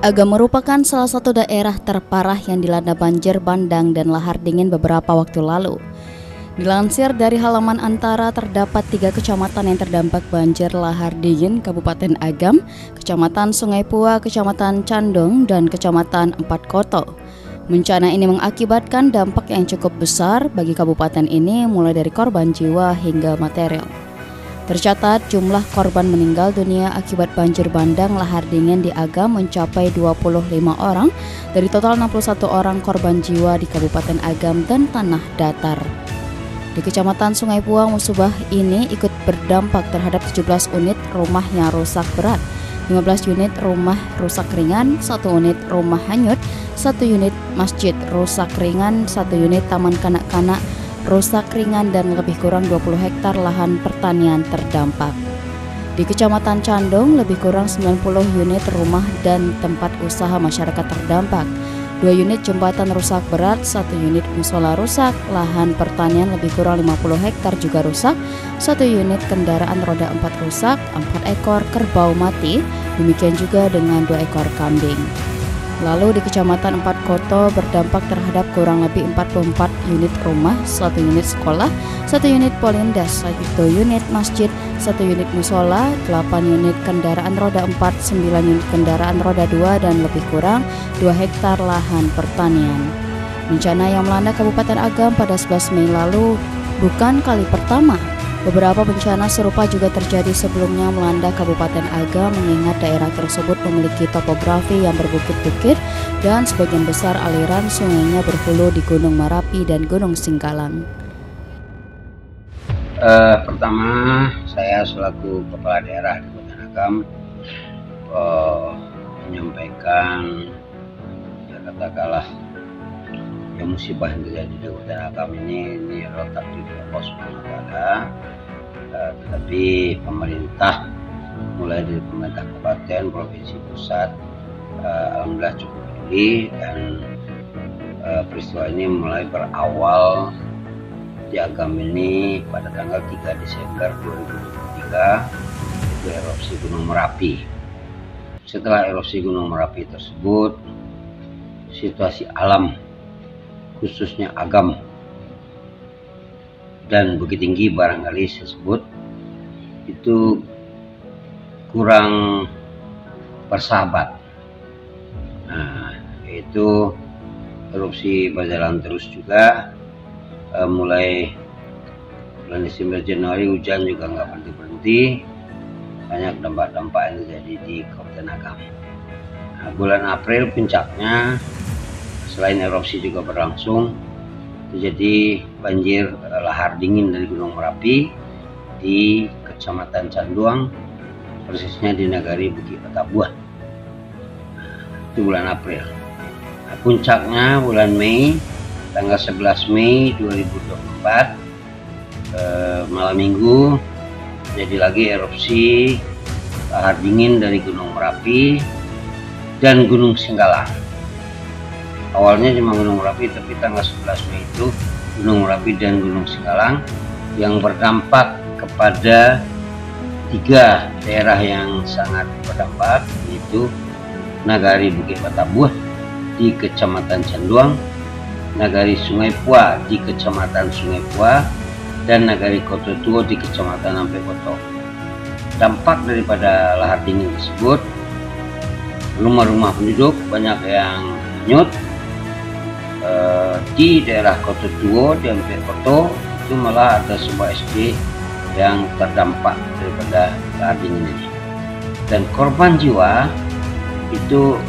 Agam merupakan salah satu daerah terparah yang dilanda banjir bandang dan lahar dingin beberapa waktu lalu. Dilansir dari halaman Antara, terdapat 3 kecamatan yang terdampak banjir lahar dingin: Kabupaten Agam, Kecamatan Sungai Pua, Kecamatan Candong, dan Kecamatan Empat Koto. Bencana ini mengakibatkan dampak yang cukup besar bagi kabupaten ini, mulai dari korban jiwa hingga material. Tercatat jumlah korban meninggal dunia akibat banjir bandang lahar dingin di Agam mencapai 25 orang dari total 61 orang korban jiwa di Kabupaten Agam dan Tanah Datar. Di Kecamatan Sungai Pua, musibah ini ikut berdampak terhadap 17 unit rumah yang rusak berat, 15 unit rumah rusak ringan, 1 unit rumah hanyut, 1 unit masjid rusak ringan, 1 unit taman kanak-kanak rusak ringan, dan lebih kurang 20 hektar lahan pertanian terdampak. Di Kecamatan Candong, lebih kurang 90 unit rumah dan tempat usaha masyarakat terdampak, 2 unit jembatan rusak berat, 1 unit musola rusak, lahan pertanian lebih kurang 50 hektar juga rusak, 1 unit kendaraan roda 4 rusak, 4 ekor kerbau mati, demikian juga dengan 2 ekor kambing. Lalu di Kecamatan Empat Koto berdampak terhadap kurang lebih 44 unit rumah, 1 unit sekolah, 1 unit polindas, 1 unit masjid, 1 unit musola, 8 unit kendaraan roda 4, 9 unit kendaraan roda 2, dan lebih kurang 2 hektar lahan pertanian. Bencana yang melanda Kabupaten Agam pada 11 Mei lalu bukan kali pertama. Beberapa bencana serupa juga terjadi sebelumnya melanda Kabupaten Agam, mengingat daerah tersebut memiliki topografi yang berbukit-bukit dan sebagian besar aliran sungainya berhulu di Gunung Merapi dan Gunung Singgalang. Pertama, saya selaku Kepala Daerah di Kabupaten Agam menyampaikan, ya katakanlah, yang musibah yang terjadi di Kabupaten Agam ini adalah takdir Allah Subhanahu wa Ta'ala. Tetapi pemerintah, mulai dari pemerintah kabupaten, provinsi, pusat, alhamdulillah cukup peduli, dan peristiwa ini mulai berawal di Agam ini pada tanggal 3 Desember 2023, itu erupsi Gunung Merapi. Setelah erupsi Gunung Merapi tersebut, situasi alam khususnya Agam dan Bukit Tinggi barangkali saya sebut itu kurang bersahabat. Nah, itu erupsi berjalan terus juga, mulai bulan Desember, Januari hujan juga nggak berhenti-berhenti, banyak dampak-dampak yang terjadi di Kabupaten Agam. Nah, bulan April puncaknya, selain erupsi juga berlangsung, terjadi banjir lahar dingin dari Gunung Merapi di Kecamatan Canduang, persisnya di Nagari Bukit Patabuah. Itu bulan April. Nah, puncaknya bulan Mei, tanggal 11 Mei 2024, malam minggu, terjadi lagi erupsi lahar dingin dari Gunung Merapi dan Gunung Singgalang. Awalnya cuma Gunung Merapi, tapi tanggal 11 Mei itu Gunung Merapi dan Gunung Singgalang yang berdampak kepada 3 daerah yang sangat berdampak, yaitu Nagari Bukit Patabuah di Kecamatan Canduang, Nagari Sungai Pua di Kecamatan Sungai Pua, dan Nagari Koto Tuo di Kecamatan Ampe Koto. Dampak daripada lahar dingin tersebut, rumah-rumah penduduk banyak yang hanyut. Di daerah Koto Tuo di Ampe Koto itu malah ada sebuah SD yang terdampak daripada lahar dingin ini. Dan korban jiwa itu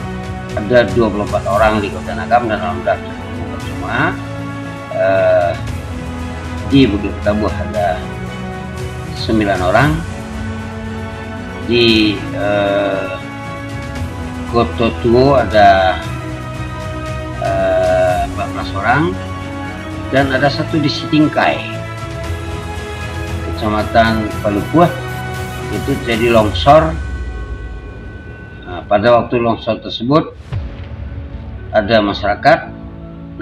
ada 24 orang di Kabupaten Agam, dan alhamdulillah terkumpul semua. Di Bukit Patabuah ada 9 orang, di Koto Tuo ada 14 orang, dan ada 1 di Sitingkai, Kecamatan Palupuah, itu jadi longsor. Nah, pada waktu longsor tersebut ada masyarakat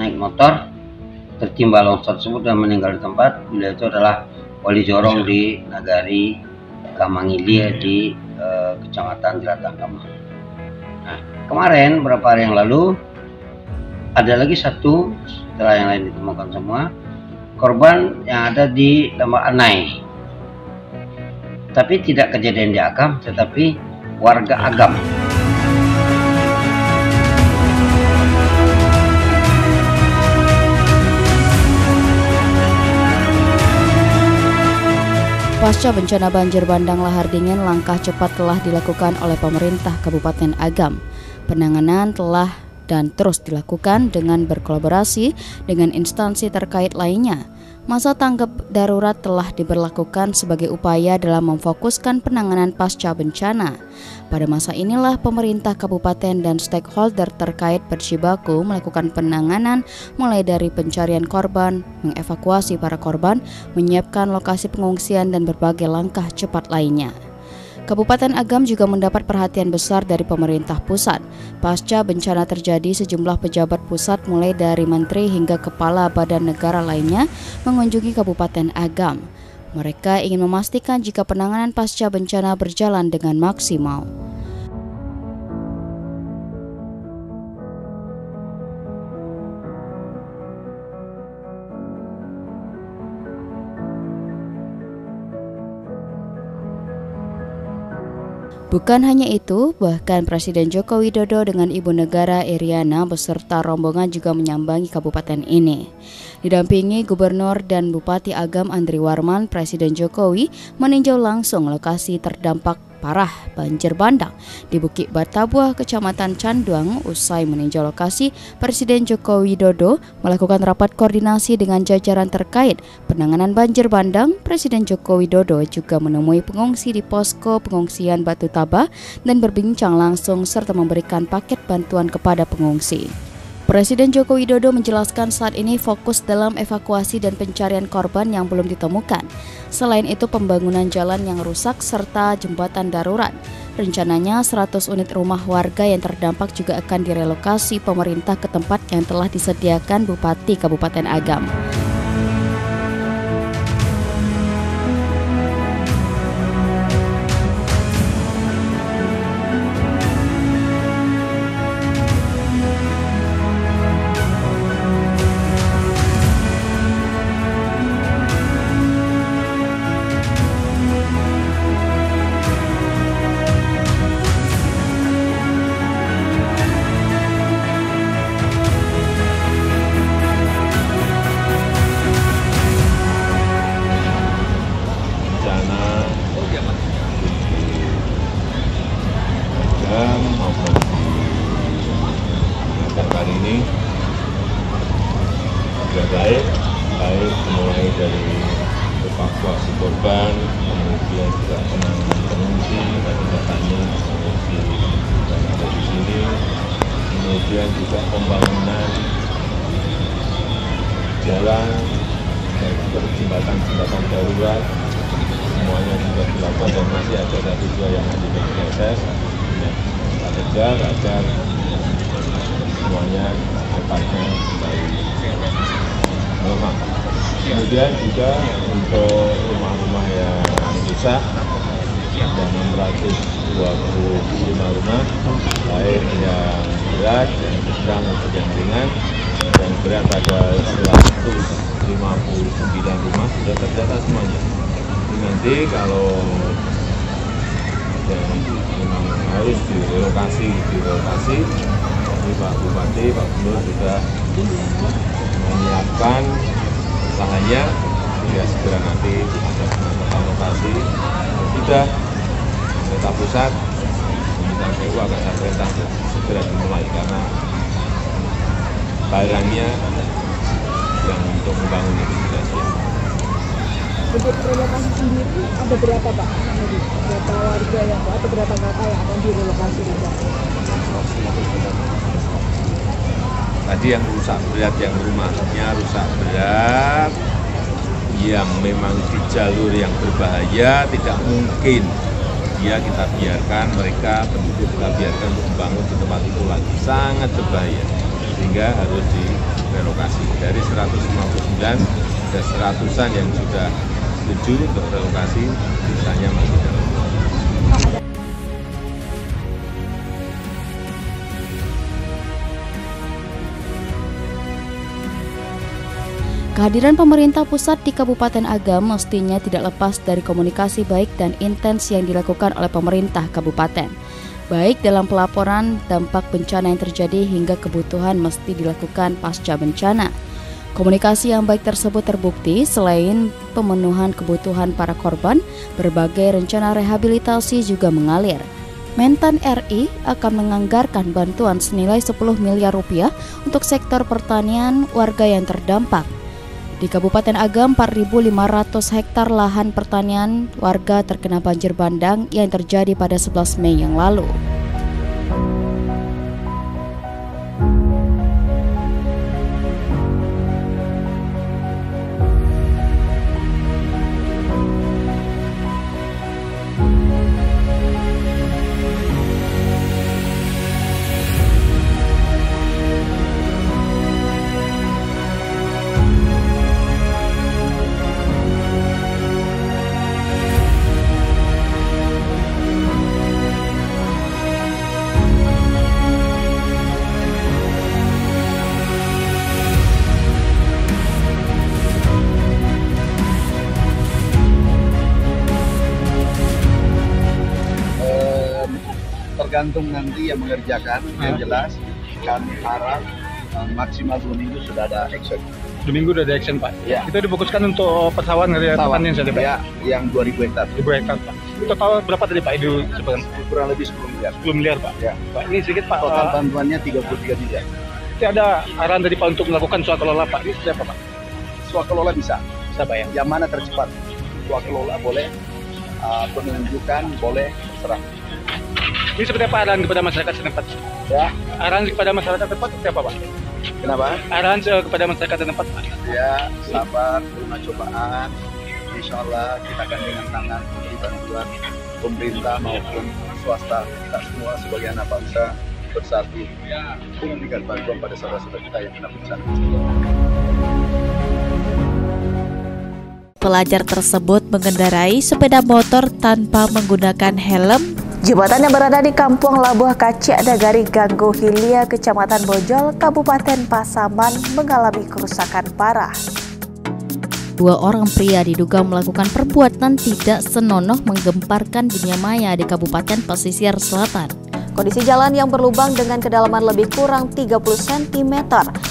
naik motor tertimpa longsor tersebut dan meninggal di tempat. Beliau itu adalah Wali Jorong di Nagari Kamangilia di Kecamatan Jelatang Kamang. Nah, kemarin beberapa hari yang lalu ada lagi satu, setelah yang lain ditemukan semua, korban yang ada di Lembah Anai. Tapi tidak kejadian di Agam, tetapi warga Agam. Pasca bencana banjir bandang lahar dingin, langkah cepat telah dilakukan oleh pemerintah Kabupaten Agam. Penanganan telah dan terus dilakukan dengan berkolaborasi dengan instansi terkait lainnya. Masa tanggap darurat telah diberlakukan sebagai upaya dalam memfokuskan penanganan pasca bencana. Pada masa inilah pemerintah kabupaten dan stakeholder terkait berjibaku melakukan penanganan mulai dari pencarian korban, mengevakuasi para korban, menyiapkan lokasi pengungsian dan berbagai langkah cepat lainnya. Kabupaten Agam juga mendapat perhatian besar dari pemerintah pusat. Pasca bencana terjadi, sejumlah pejabat pusat mulai dari menteri hingga kepala badan negara lainnya mengunjungi Kabupaten Agam. Mereka ingin memastikan jika penanganan pasca bencana berjalan dengan maksimal. Bukan hanya itu, bahkan Presiden Joko Widodo dengan Ibu Negara Iriana beserta rombongan juga menyambangi kabupaten ini. Didampingi Gubernur dan Bupati Agam Andri Warman, Presiden Jokowi meninjau langsung lokasi terdampak parah banjir bandang di Bukit Batabuah, Kecamatan Canduang. Usai meninjau lokasi, Presiden Joko Widodo melakukan rapat koordinasi dengan jajaran terkait penanganan banjir bandang. Presiden Joko Widodo juga menemui pengungsi di posko pengungsian Batu Tabah dan berbincang langsung serta memberikan paket bantuan kepada pengungsi. Presiden Joko Widodo menjelaskan saat ini fokus dalam evakuasi dan pencarian korban yang belum ditemukan. Selain itu, pembangunan jalan yang rusak serta jembatan darurat. Rencananya 100 unit rumah warga yang terdampak juga akan direlokasi pemerintah ke tempat yang telah disediakan Bupati Kabupaten Agam. Kali ini sudah baik mulai dari evakuasi korban, kemudian juga penanganan pengungsi, tadi katanya pengungsi yang ada di sini, kemudian juga pembangunan jalan, baik seperti jembatan darurat, semuanya sudah dilakukan dan masih ada satu dua yang masih berproses. Kita kejar agar semuanya cepatnya baik. Kemudian juga untuk rumah-rumah yang rusak ada 625 rumah, baik yang berat, yang sedang maupun yang ringan. Yang berat ada 159 rumah sudah terdata semuanya. Ini nanti kalau yang harus direlokasi. Pak Bupati, Pak Gubernur sudah menyiapkan lahannya, ya segera nanti ada penetapan lokasi. Sudah pemerintah pusat meminta PU agar pemerintah segera dimulai karena barangnya yang untuk membangun itu sudah siap. Untuk relokasi sendiri ada berapa Pak? Berapa warga yang atau berapa kakak yang akan direlokasi? Tadi yang rusak berat, yang rumahnya rusak berat, yang memang di jalur yang berbahaya, tidak mungkin ya kita biarkan mereka penduduk kita biarkan untuk membangun di tempat itu lagi, sangat berbahaya, sehingga harus direlokasi. Dari 159 ada 100-an yang sudah setuju untuk relokasi, sisanya masih dalam. Kehadiran pemerintah pusat di Kabupaten Agam mestinya tidak lepas dari komunikasi baik dan intens yang dilakukan oleh pemerintah kabupaten. Baik dalam pelaporan dampak bencana yang terjadi hingga kebutuhan mesti dilakukan pasca bencana. Komunikasi yang baik tersebut terbukti selain pemenuhan kebutuhan para korban, berbagai rencana rehabilitasi juga mengalir. Mentan RI akan menganggarkan bantuan senilai 10 miliar rupiah untuk sektor pertanian warga yang terdampak. Di Kabupaten Agam, 4.500 hektar lahan pertanian warga terkena banjir bandang yang terjadi pada 11 Mei yang lalu. Tergantung nanti yang mengerjakan, yang jelas kami harap maksimal 2 minggu sudah ada action. 2 minggu udah ada action, Pak? Ya. Itu difokuskan untuk pesawat pertanian saja, Pak? Ya, yang 2.000 hektar. 2.000 hektar, Pak. Itu total berapa tadi, Pak? Itu kurang lebih 10 miliar. 10 miliar, Pak? Ya. Pak, ini sedikit, Pak. Total bantuannya 33 miliar. Itu ada arahan dari Pak untuk melakukan swakelola, Pak. Ini seperti apa, Pak? Swakelola bisa. Bisa, Pak, ya? Yang mana tercepat? Swakelola boleh, penunjukan boleh, terserah. Ini seperti apa arahan kepada masyarakat setempat? Ya. Arahan kepada masyarakat setempat seperti apa, Pak? Kenapa? Arahan kepada masyarakat setempat, Pak? Ya, sabar, terima cobaan. Insya Allah kita akan dengan tangan memberi bantuan pemerintah maupun swasta. Kita semua sebagai anak bangsa bersatu memberikan bantuan pada saudara-saudara kita yang kena bencana. Pelajar tersebut mengendarai sepeda motor tanpa menggunakan helm. Jembatan yang berada di Kampung Labuh Kacik Nagari Ganggo Hilia, Kecamatan Bojol, Kabupaten Pasaman mengalami kerusakan parah. 2 orang pria diduga melakukan perbuatan tidak senonoh menggemparkan dunia maya di Kabupaten Pesisir Selatan. Kondisi jalan yang berlubang dengan kedalaman lebih kurang 30 cm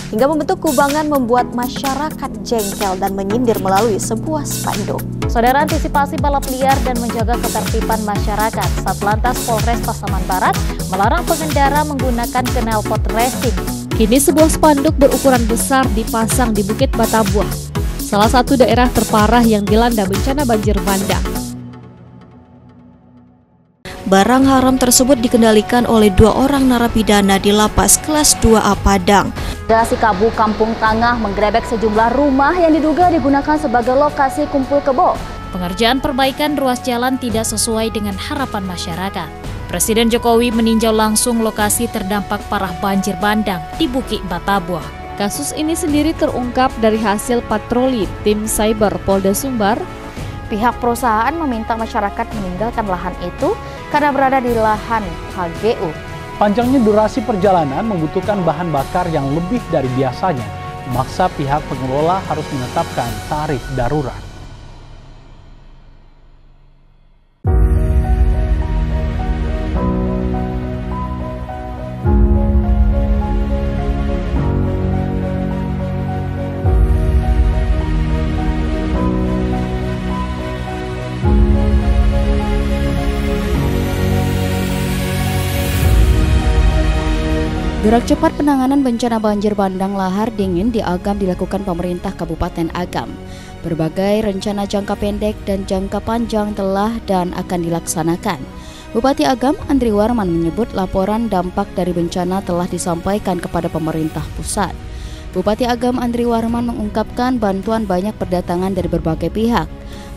hingga membentuk kubangan membuat masyarakat jengkel dan menyindir melalui sebuah spanduk. Saudara, antisipasi balap liar dan menjaga ketertiban masyarakat, Satlantas Polres Pasaman Barat melarang pengendara menggunakan knalpot racing. Kini sebuah spanduk berukuran besar dipasang di Bukit Batabuah, salah satu daerah terparah yang dilanda bencana banjir bandang. Barang haram tersebut dikendalikan oleh 2 orang narapidana di Lapas Kelas 2A Padang. Polres Kabu Kampung Tangah menggerebek sejumlah rumah yang diduga digunakan sebagai lokasi kumpul kebo. Pengerjaan perbaikan ruas jalan tidak sesuai dengan harapan masyarakat. Presiden Jokowi meninjau langsung lokasi terdampak parah banjir bandang di Bukit Batabuah. Kasus ini sendiri terungkap dari hasil patroli tim Cyber Polda Sumbar. Pihak perusahaan meminta masyarakat meninggalkan lahan itu karena berada di lahan HGU. Panjangnya durasi perjalanan membutuhkan bahan bakar yang lebih dari biasanya, memaksa pihak pengelola harus menetapkan tarif darurat. Gerak cepat penanganan bencana banjir bandang lahar dingin di Agam dilakukan pemerintah Kabupaten Agam. Berbagai rencana jangka pendek dan jangka panjang telah dan akan dilaksanakan. Bupati Agam Andri Warman menyebut laporan dampak dari bencana telah disampaikan kepada pemerintah pusat. Bupati Agam Andri Warman mengungkapkan bantuan banyak berdatangan dari berbagai pihak.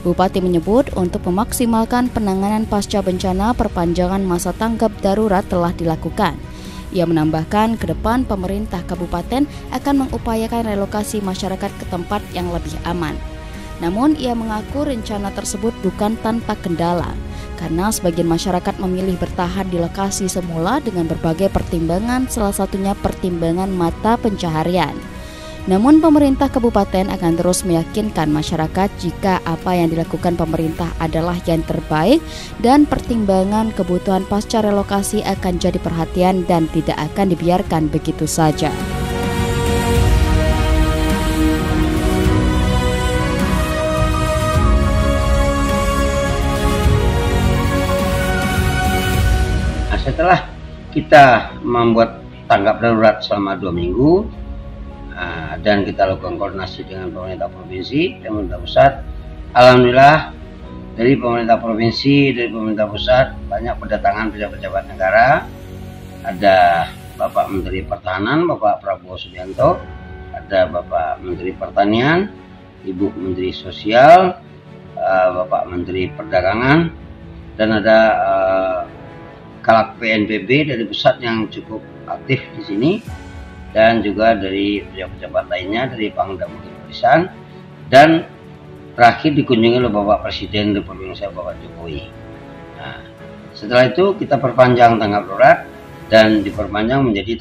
Bupati menyebut untuk memaksimalkan penanganan pasca bencana, perpanjangan masa tanggap darurat telah dilakukan. Ia menambahkan ke depan pemerintah kabupaten akan mengupayakan relokasi masyarakat ke tempat yang lebih aman. Namun ia mengaku rencana tersebut bukan tanpa kendala, karena sebagian masyarakat memilih bertahan di lokasi semula dengan berbagai pertimbangan, salah satunya pertimbangan mata pencaharian. Namun pemerintah kabupaten akan terus meyakinkan masyarakat jika apa yang dilakukan pemerintah adalah yang terbaik dan pertimbangan kebutuhan pasca relokasi akan jadi perhatian dan tidak akan dibiarkan begitu saja. Setelah kita membuat tanggap darurat selama 2 minggu dan kita lakukan koordinasi dengan pemerintah provinsi dan pemerintah pusat, alhamdulillah dari pemerintah provinsi, dari pemerintah pusat banyak kedatangan pejabat-pejabat negara. Ada Bapak Menteri Pertahanan, Bapak Prabowo Subianto, ada Bapak Menteri Pertanian, Ibu Menteri Sosial, Bapak Menteri Perdagangan, dan ada Kalak PNBB dari pusat yang cukup aktif di sini, dan juga dari pejabat-pejabat lainnya dari Pangdam Kepolisian, dan terakhir dikunjungi oleh Bapak Presiden Republik Indonesia Bapak Jokowi. Nah, setelah itu kita perpanjang tanggap darurat dan diperpanjang menjadi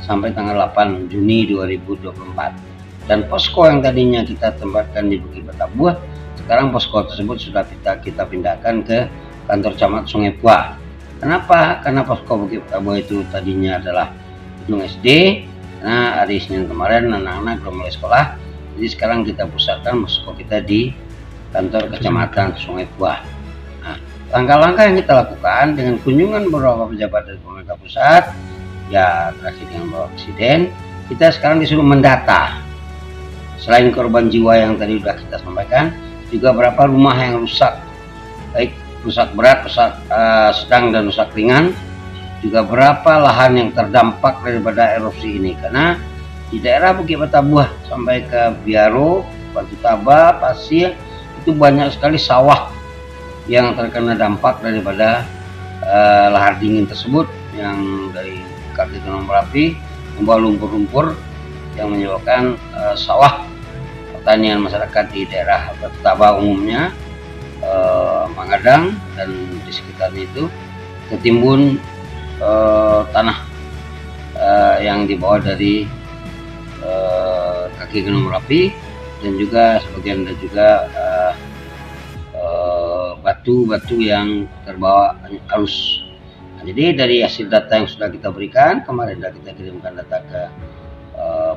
sampai tanggal 8 Juni 2024. Dan posko yang tadinya kita tempatkan di Bukit Betabuah, sekarang posko tersebut sudah kita pindahkan ke kantor Camat Sungai Buah. Kenapa? Karena posko Bukit Betabuah itu tadinya adalah gedung SD, karena hari Senin kemarin anak-anak belum mulai sekolah, jadi sekarang kita pusatkan posko kita di kantor Kecamatan Sungai Buah. Nah, langkah-langkah yang kita lakukan dengan kunjungan beberapa pejabat dari pemerintah pusat, ya terakhir dengan Bapak Presiden, kita sekarang disuruh mendata. Selain korban jiwa yang tadi sudah kita sampaikan, juga berapa rumah yang rusak, baik rusak berat, rusak sedang, dan rusak ringan. Juga berapa lahan yang terdampak daripada erupsi ini, karena di daerah Bukit Betabuah sampai ke Biaro, Batu Taba, Pasir, itu banyak sekali sawah yang terkena dampak daripada lahar dingin tersebut, yang dari kaki Gunung Merapi membawa lumpur-lumpur yang menyebabkan sawah pertanian masyarakat di daerah Batu Taba umumnya, Mangadang dan di sekitarnya itu ketimbun tanah yang dibawa dari kaki Gunung Merapi, dan juga sebagian ada juga batu-batu yang terbawa arus. Nah, jadi dari hasil data yang sudah kita berikan kemarin, sudah kita kirimkan data ke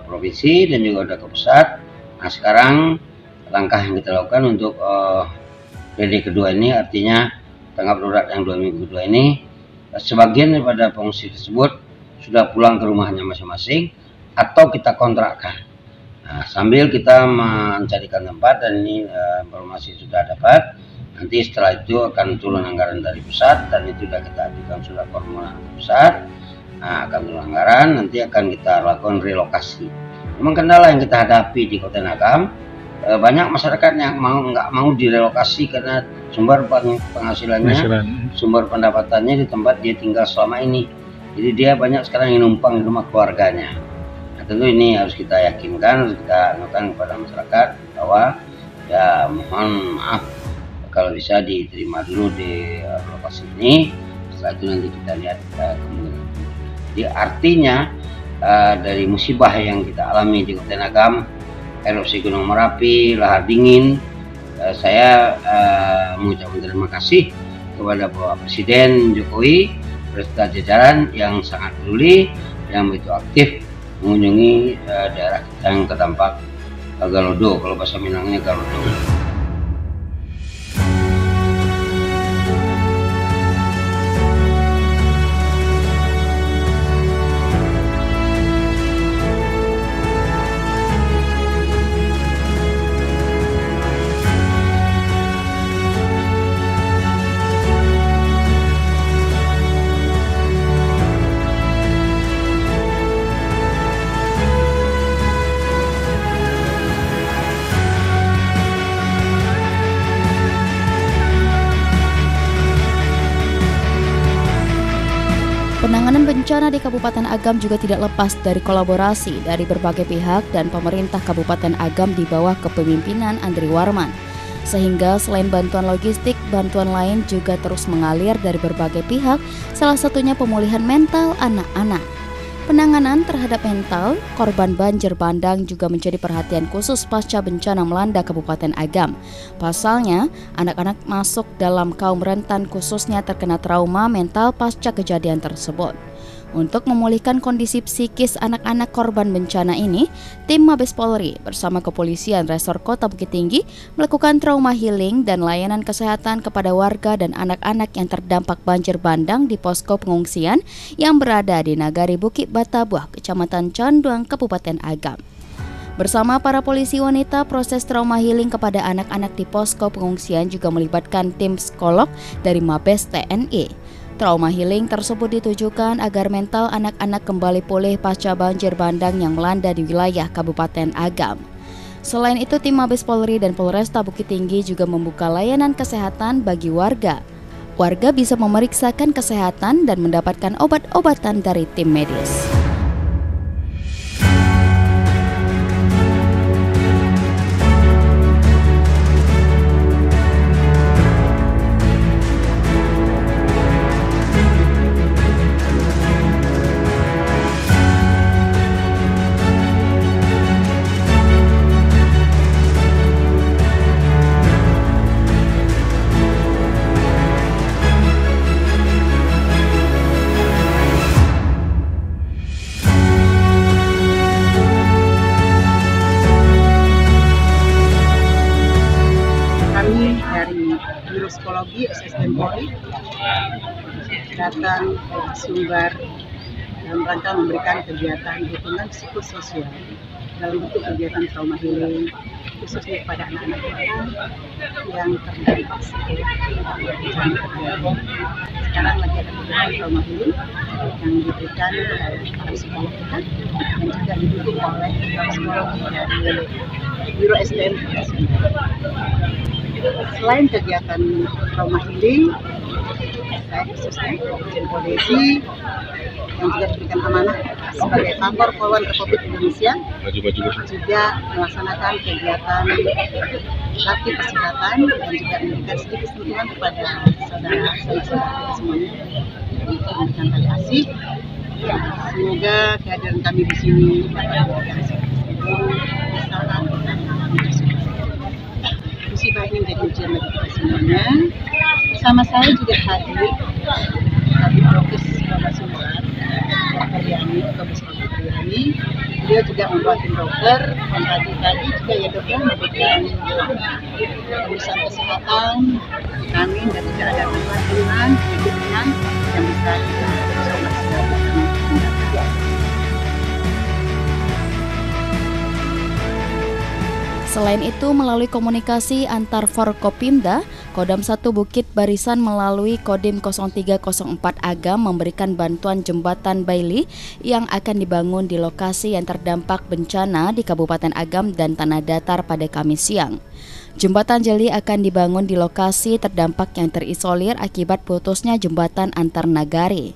provinsi dan juga sudah ke pusat. Nah, sekarang langkah yang kita lakukan untuk periode kedua ini, artinya tanggap darurat yang 2 minggu kedua ini, sebagian daripada pengungsi tersebut sudah pulang ke rumahnya masing-masing atau kita kontrakkan. Nah, sambil kita mencarikan tempat, dan ini informasi sudah dapat. Nanti setelah itu akan turun anggaran dari pusat, dan itu sudah kita ajukan surat formular ke pusat. Nah, akan turun anggaran, nanti akan kita lakukan relokasi. Memang kendala yang kita hadapi di Kota Agam, banyak masyarakat yang nggak mau direlokasi karena sumber penghasilannya, sumber pendapatannya di tempat dia tinggal selama ini. Jadi dia banyak sekarang yang numpang di rumah keluarganya. Nah, tentu ini harus kita yakinkan, harus kita anukan kepada masyarakat bahwa ya mohon maaf kalau bisa diterima dulu di lokasi ini. Setelah itu nanti kita lihat kemungkinan. Jadi artinya dari musibah yang kita alami di Kota Agam, erupsi Gunung Merapi, lahar dingin, saya mengucapkan terima kasih kepada Bapak Presiden Jokowi beserta jajaran yang sangat peduli, yang begitu aktif mengunjungi daerah yang terdampak Galodo, kalau bahasa Minangnya Galodo. Penanganan bencana di Kabupaten Agam juga tidak lepas dari kolaborasi dari berbagai pihak, dan pemerintah Kabupaten Agam di bawah kepemimpinan Andri Warman. Sehingga selain bantuan logistik, bantuan lain juga terus mengalir dari berbagai pihak, salah satunya pemulihan mental anak-anak. Penanganan terhadap mental korban banjir bandang juga menjadi perhatian khusus pasca bencana melanda Kabupaten Agam. Pasalnya, anak-anak masuk dalam kaum rentan khususnya terkena trauma mental pasca kejadian tersebut. Untuk memulihkan kondisi psikis anak-anak korban bencana ini, tim Mabes Polri bersama Kepolisian Resor Kota Bukit Tinggi melakukan trauma healing dan layanan kesehatan kepada warga dan anak-anak yang terdampak banjir bandang di posko pengungsian yang berada di Nagari Bukit Batabuah, Kecamatan Canduang, Kabupaten Agam. Bersama para polisi wanita, proses trauma healing kepada anak-anak di posko pengungsian juga melibatkan tim psikolog dari Mabes TNI. Trauma healing tersebut ditujukan agar mental anak-anak kembali pulih pasca banjir bandang yang melanda di wilayah Kabupaten Agam. Selain itu, tim Mabes Polri dan Polresta Bukit Tinggi juga membuka layanan kesehatan bagi warga. Warga bisa memeriksakan kesehatan dan mendapatkan obat-obatan dari tim medis. Psikologi SSDN Polri datang ke Sumbar dalam rangka memberikan kegiatan dukungan psikososial dalam bentuk kegiatan trauma healing khususnya kepada anak-anak kita yang terdampak bencana terjadi. Sekarang lagi ada kegiatan trauma healing yang diberikan oleh para psikolog kita dan juga didukung oleh psikologi dari Biro SDM. Selain kegiatan trauma healing, saya khususnya Dirjen Polisi yang juga diberikan amanah sebagai kantor Polwan Republik Indonesia juga melaksanakan kegiatan bakti kesehatan dan juga memberikan sedikit sentuhan kepada saudara-saudara kita semuanya untuk memberikan tali asih. Semoga kehadiran kami di sini dapat memberikan kesalahan musibah ini menjadi ujian bagi kita semuanya. Bersama saya juga hadir dari Prokes Kota Sumbar, Dr. Yani, Dr. Yani. Beliau juga membuat tim dokter dan tadi juga ya dokter memberikan pemeriksaan kesehatan, vitamin dan juga ada bantuan yang bisa kita Selain itu, melalui komunikasi antar Forkopimda, Kodam 1 Bukit Barisan melalui Kodim 0304 Agam memberikan bantuan jembatan Bailey yang akan dibangun di lokasi yang terdampak bencana di Kabupaten Agam dan Tanah Datar pada Kamis siang. Jembatan jeli akan dibangun di lokasi terdampak yang terisolir akibat putusnya jembatan antar nagari.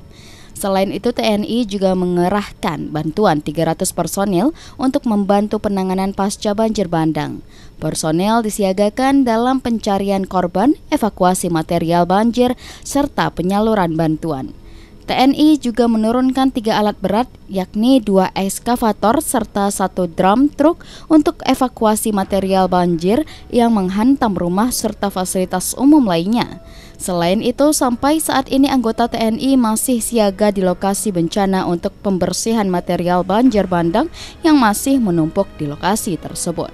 Selain itu, TNI juga mengerahkan bantuan 300 personil untuk membantu penanganan pasca banjir bandang. Personel disiagakan dalam pencarian korban, evakuasi material banjir, serta penyaluran bantuan. TNI juga menurunkan 3 alat berat, yakni 2 ekskavator serta 1 drum truk untuk evakuasi material banjir yang menghantam rumah serta fasilitas umum lainnya. Selain itu, sampai saat ini anggota TNI masih siaga di lokasi bencana untuk pembersihan material banjir bandang yang masih menumpuk di lokasi tersebut.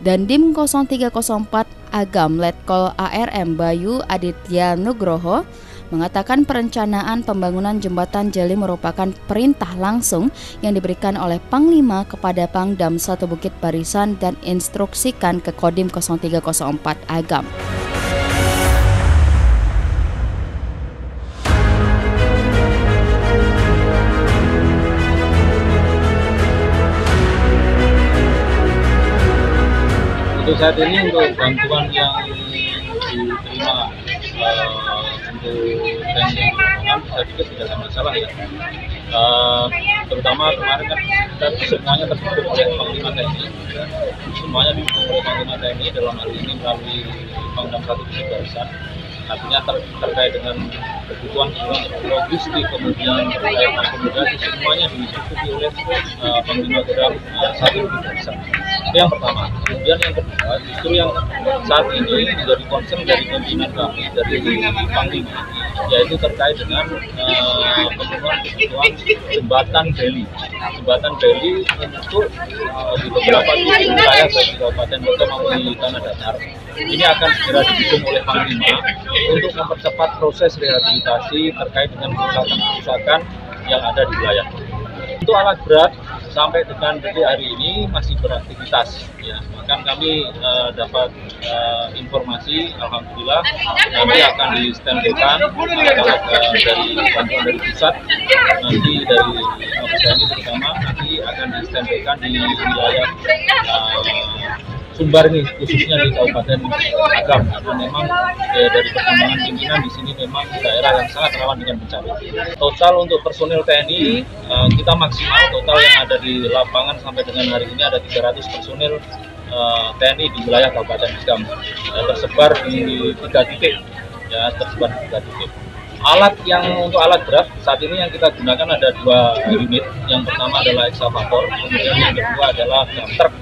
Dandim 0304 Agam Letkol ARM Bayu Aditya Nugroho mengatakan perencanaan pembangunan jembatan jeli merupakan perintah langsung yang diberikan oleh Panglima kepada Pangdam 1 Bukit Barisan dan instruksikan ke Kodim 0304 Agam. Untuk saat ini untuk bantuan yang diterima untuk TNI yang saya pikir tidak ada masalah ya. Terutama kemarin kan kita semuanya tertutup oleh Panglima TNI, semuanya didukung oleh Panglima TNI dalam hal ini melalui Pangdam 1 Bukit Barisan. artinya terkait dengan kebutuhan logistik, kemudian terkait akomodasi, semuanya dicukupi oleh Panglima Kodam 1 Bintang. Itu yang pertama. Kemudian yang kedua, justru yang saat ini menjadi concern dari pimpinan kami, dari Panglima, yaitu terkait dengan pemenuhan kebutuhan jembatan Beli. Jembatan Beli untuk di beberapa titik wilayah baik di Kabupaten Kota maupun di tanah datar. Ini akan segera didukung oleh Panglima untuk mempercepat proses rehabilitasi terkait dengan kerusakan yang ada di wilayah. Untuk alat berat sampai dengan detik hari ini masih beraktivitas, ya. Bahkan kami dapat informasi, alhamdulillah nanti akan di standby-kan alat dari bantuan dari pusat, nanti dari Mabes TNI terutama nanti akan di standby-kan di wilayah Sumbar ini, khususnya di Kabupaten Agam, karena memang dari perkembangan pimpinan di sini memang daerah yang sangat rawan dengan bencana. Total untuk personil TNI kita maksimal, total yang ada di lapangan sampai dengan hari ini ada 300 personil TNI di wilayah Kabupaten Agam, tersebar di 3 titik, ya, tersebar di 3 titik. Alat yang untuk alat berat saat ini yang kita gunakan ada 2 unit. Yang pertama adalah ekskavator, kemudian yang kedua adalah dump truck.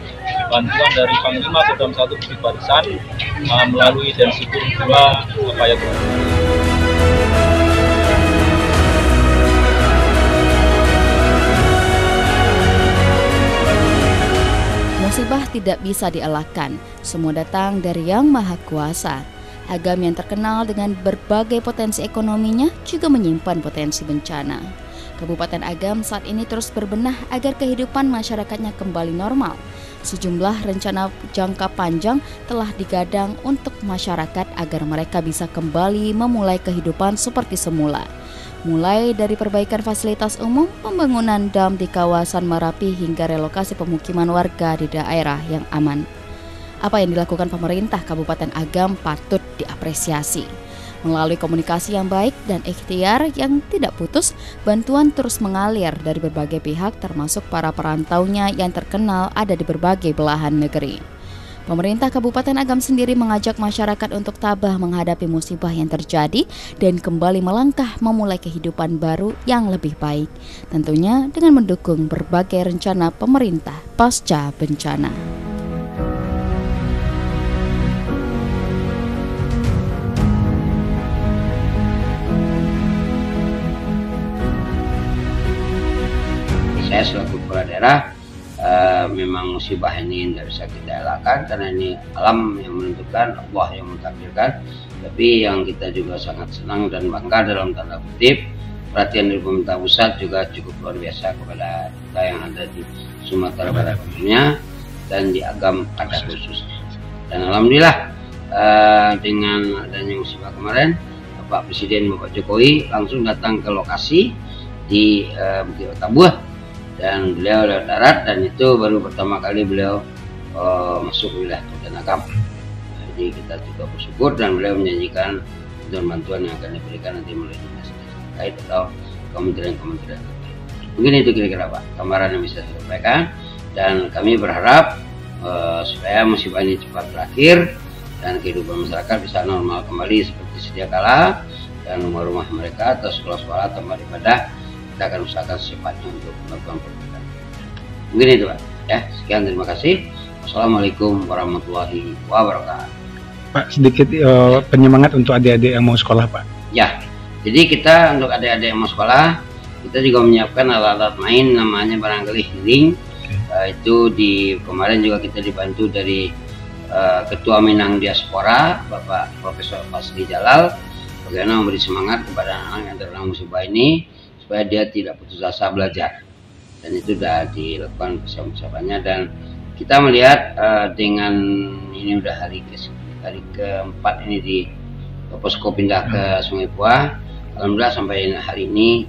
Bantuan dari Panglima Kodam 1 Bukit Barisan melalui Densikur 2 Payakumbuh. Musibah tidak bisa dielakkan, semua datang dari Yang Maha Kuasa. Agam yang terkenal dengan berbagai potensi ekonominya juga menyimpan potensi bencana. Kabupaten Agam saat ini terus berbenah agar kehidupan masyarakatnya kembali normal. Sejumlah rencana jangka panjang telah digadang untuk masyarakat agar mereka bisa kembali memulai kehidupan seperti semula. Mulai dari perbaikan fasilitas umum, pembangunan dam di kawasan Merapi hingga relokasi pemukiman warga di daerah yang aman. Apa yang dilakukan pemerintah Kabupaten Agam patut diapresiasi. Melalui komunikasi yang baik dan ikhtiar yang tidak putus, bantuan terus mengalir dari berbagai pihak termasuk para perantaunya yang terkenal ada di berbagai belahan negeri. Pemerintah Kabupaten Agam sendiri mengajak masyarakat untuk tabah menghadapi musibah yang terjadi dan kembali melangkah memulai kehidupan baru yang lebih baik. Tentunya dengan mendukung berbagai rencana pemerintah pasca bencana. Saya selaku kepala daerah memang musibah ini tidak bisa kita elakkan karena ini alam yang menentukan, Allah yang mentakdirkan. Tapi yang kita juga sangat senang dan bangga dalam tanda kutip, perhatian dari pemerintah pusat juga cukup luar biasa kepada kita yang ada di Sumatera Barat umumnya dan di Agam pada khususnya. Dan alhamdulillah dengan adanya musibah kemarin, Bapak Presiden Bapak Jokowi langsung datang ke lokasi di Bukit Otabuah. Dan beliau lewat darat, dan itu baru pertama kali beliau masuk wilayah Kabupaten Agam. Jadi kita juga bersyukur dan beliau menjanjikan bantuan yang akan diberikan nanti melalui dinas terkait atau kementerian-kementerian terkait. Mungkin itu kira-kira Pak gambaran yang bisa saya sampaikan, dan kami berharap supaya musibah ini cepat berakhir dan kehidupan masyarakat bisa normal kembali seperti sedia kala, dan rumah-rumah mereka atau sekolah-sekolah tempat ibadah kita akan usahakan secepatnya untuk melakukan perbaikan. Mungkin itu Pak. Ya, sekian, terima kasih. Wassalamualaikum warahmatullahi wabarakatuh. Pak, sedikit penyemangat untuk adik-adik yang mau sekolah Pak. Ya, jadi kita untuk adik-adik yang mau sekolah, kita juga menyiapkan alat-alat main namanya barangkali healing. Itu di kemarin juga kita dibantu dari Ketua Minang Diaspora, Bapak Profesor Fasli Jalal, bagaimana memberi semangat kepada anak-anak yang terkena musibah ini, supaya dia tidak putus asa belajar. Dan itu sudah dilakukan persiapan-persiapannya, dan kita melihat dengan ini udah hari keempat ini di posko pindah ke Sungai Puah. Alhamdulillah sampai hari ini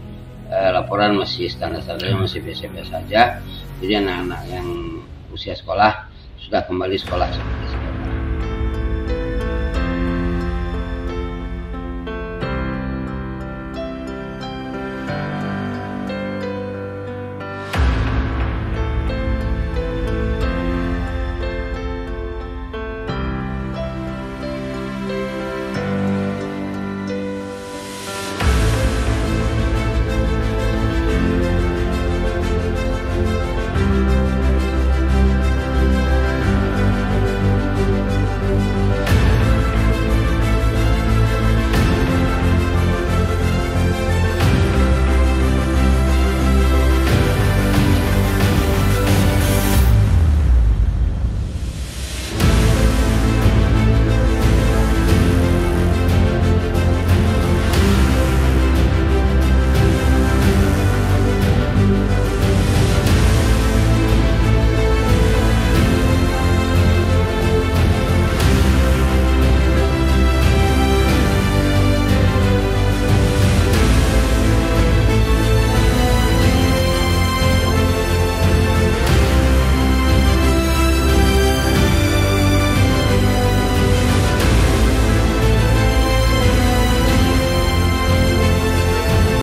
laporan masih standar-standarnya masih biasa-biasa saja. Jadi anak-anak yang usia sekolah sudah kembali sekolah seperti